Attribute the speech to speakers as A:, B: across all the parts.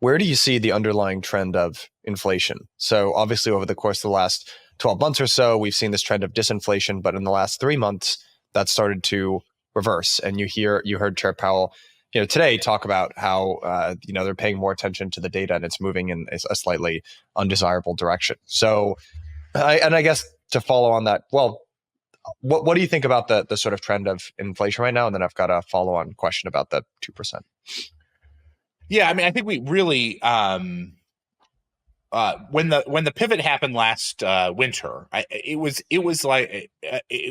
A: where do you see the underlying trend of inflation? So obviously over the course of the last 12 months or so, we've seen this trend of disinflation, but in the last 3 months, that started to reverse. And you heard Chair Powell, today talk about how, they're paying more attention to the data and it's moving in a slightly undesirable direction. So, I guess to follow on that, well, what do you think about the sort of trend of inflation right now? And then I've got a follow-on question about the 2%.
B: Yeah, I mean, I think we really when the pivot happened last winter, it was like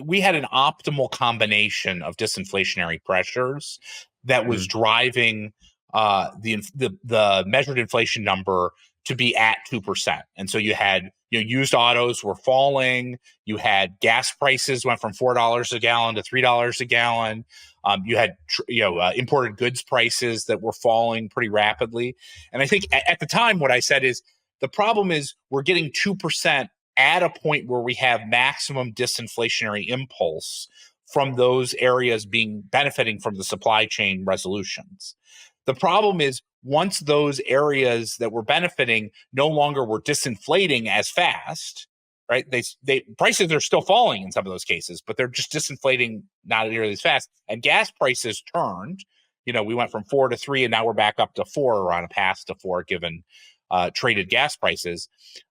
B: we had an optimal combination of disinflationary pressures that was driving the measured inflation number to be at 2%. And so you had used autos were falling. You had gas prices went from $4 a gallon to $3 a gallon. You had imported goods prices that were falling pretty rapidly. And I think at the time, what I said is the problem is we're getting 2% at a point where we have maximum disinflationary impulse from those areas benefiting from the supply chain resolutions. The problem is once those areas that were benefiting no longer were disinflating as fast, right? They prices are still falling in some of those cases, but they're just disinflating not nearly as fast. And gas prices turned. We went from 4 to 3, and now we're back up to 4, or on a path to 4, given traded gas prices.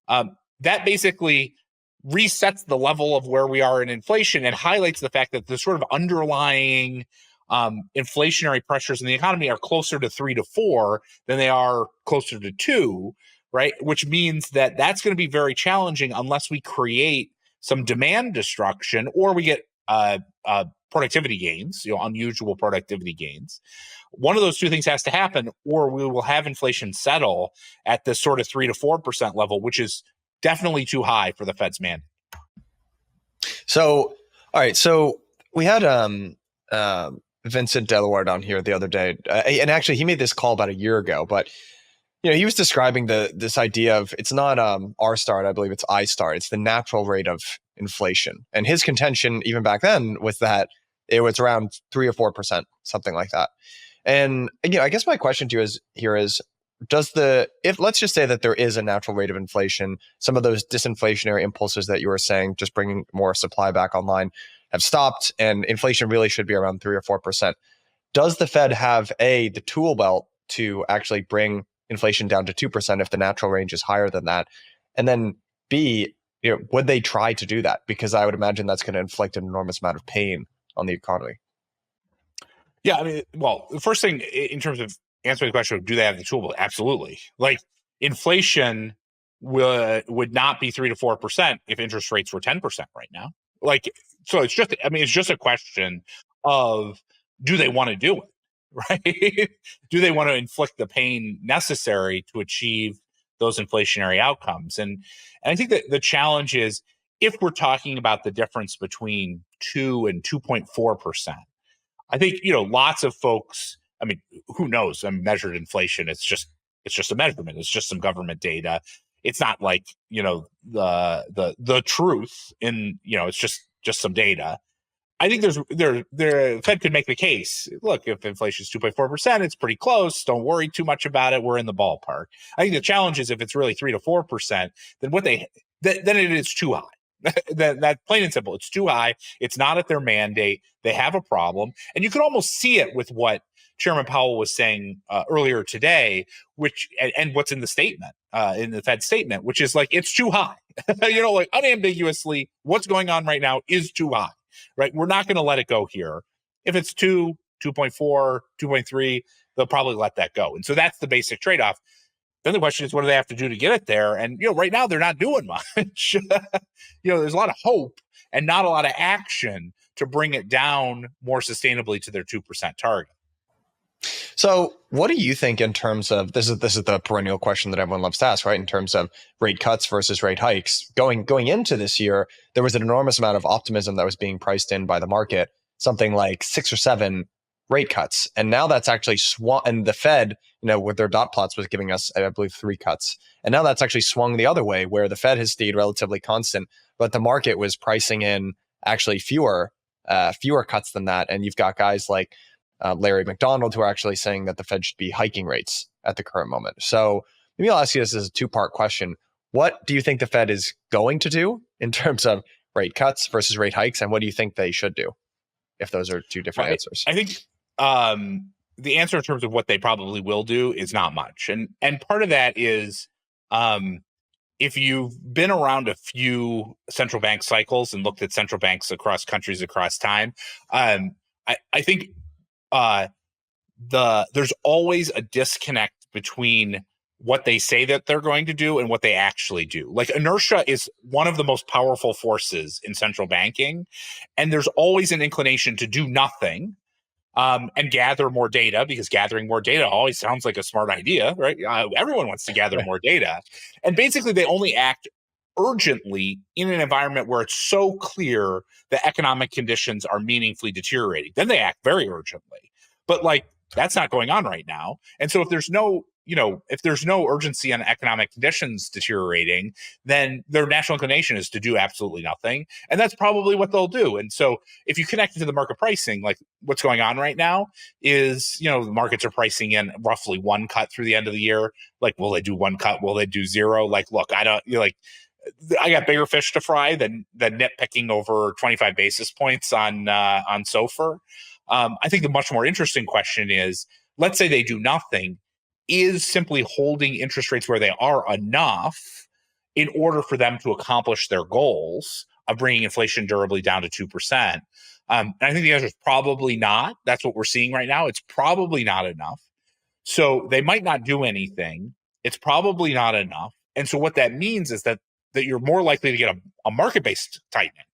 B: That basically resets the level of where we are in inflation and highlights the fact that the sort of underlying inflationary pressures in the economy are closer to 3 to 4 than they are closer to 2, right? Which means that that's going to be very challenging unless we create some demand destruction or we get productivity gains, unusual productivity gains. One of those two things has to happen, or we will have inflation settle at this sort of 3 to 4% level, which is definitely too high for the Fed's mandate.
A: So, all right. So we had Vincent Delaware down here the other day, and actually he made this call about a year ago, but he was describing this idea of it's not R star, I believe it's I star. It's the natural rate of inflation, and his contention even back then was that it was around 3 or 4%, something like that. And I guess my question to you is if let's just say that there is a natural rate of inflation, some of those disinflationary impulses that you were saying, just bringing more supply back online, have stopped, and inflation really should be around 3 or 4%. Does the Fed have the tool belt to actually bring inflation down to 2% if the natural range is higher than that? And then B, would they try to do that? Because I would imagine that's going to inflict an enormous amount of pain on the economy.
B: Yeah, I mean, well, the first thing in terms of answering the question of do they have the tool belt? Absolutely. Like inflation would not be 3 to 4% if interest rates were 10% right now. So it's just a question of do they want to do it, right? Do they want to inflict the pain necessary to achieve those inflationary outcomes? And I think that the challenge is if we're talking about the difference between 2 and 2.4%, I think, lots of folks, I mean, who knows? Measured inflation, it's just a measurement. It's just some government data. It's not like, the truth in, it's just some data. I think the Fed could make the case. Look, if inflation is 2.4%, it's pretty close. Don't worry too much about it. We're in the ballpark. I think the challenge is if it's really 3 to 4%, then then it is too high. That plain and simple. It's too high. It's not at their mandate. They have a problem, and you can almost see it with what Chairman Powell was saying earlier today, and what's in the statement, in the Fed statement, which is like it's too high. Like unambiguously, what's going on right now is too high. Right? We're not going to let it go here. If it's 2, 2.4, 2.3, they'll probably let that go. And so that's the basic trade-off. Then the question is, what do they have to do to get it there? And, right now they're not doing much. There's a lot of hope and not a lot of action to bring it down more sustainably to their 2% target.
A: So what do you think in terms of, this is the perennial question that everyone loves to ask, right? In terms of rate cuts versus rate hikes. Going into this year, there was an enormous amount of optimism that was being priced in by the market, something like 6 or 7 rate cuts. And now that's actually swung, and the Fed, with their dot plots was giving us, I believe, 3 cuts. And now that's actually swung the other way, where the Fed has stayed relatively constant, but the market was pricing in actually fewer cuts than that. And you've got guys like Larry McDonald, who are actually saying that the Fed should be hiking rates at the current moment. So maybe I'll ask you this as a two-part question. What do you think the Fed is going to do in terms of rate cuts versus rate hikes, and what do you think they should do, if those are two different answers?
B: I think the answer in terms of what they probably will do is not much, and part of that is if you've been around a few central bank cycles and looked at central banks across countries across time, I think there's always a disconnect between what they say that they're going to do and what they actually do. Like inertia is one of the most powerful forces in central banking, and there's always an inclination to do nothing and gather more data, because gathering more data always sounds like a smart idea, right? Everyone wants to gather more data. And basically they only act urgently in an environment where it's so clear that economic conditions are meaningfully deteriorating. Then they act very urgently. But like, that's not going on right now. And so if there's no urgency on economic conditions deteriorating, then their natural inclination is to do absolutely nothing. And that's probably what they'll do. And so if you connect it to the market pricing, like what's going on right now is, the markets are pricing in roughly one cut through the end of the year. Like, will they do one cut? Will they do zero? Like, look, I got bigger fish to fry than nitpicking over 25 basis points on SOFR. I think the much more interesting question is, let's say they do nothing. Is simply holding interest rates where they are enough in order for them to accomplish their goals of bringing inflation durably down to 2%? And I think the answer is probably not. That's what we're seeing right now. It's probably not enough. So they might not do anything. It's probably not enough. And so what that means is that you're more likely to get a market-based tightening.